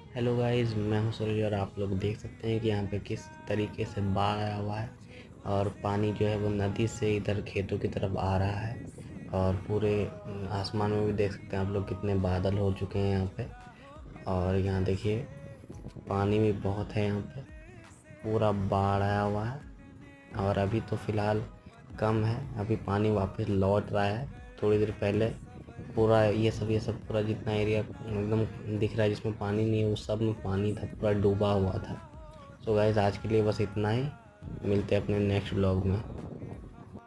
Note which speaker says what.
Speaker 1: Hello guys, मैं हूं सूरज और आप लोग देख सकते हैं कि यहाँ पे किस तरीके से बाढ़ आया हुआ है और पानी जो है वो नदी से इधर खेतों की तरफ आ रहा है। और पूरे आसमान में भी देख सकते हैं आप लोग कितने बादल हो चुके हैं यहाँ पे। और यहाँ देखिए पानी भी बहुत है, यहाँ पे पूरा बाढ़ आया हुआ है। और अभी तो फ़िलहाल कम है, अभी पानी वापस लौट रहा है। थोड़ी देर पहले पूरा ये सब पूरा जितना एरिया एकदम दिख रहा है जिसमें पानी नहीं है, उस सब में पानी था, पूरा डूबा हुआ था। सो गाइस, आज के लिए बस इतना ही। मिलते हैं अपने नेक्स्ट व्लॉग में।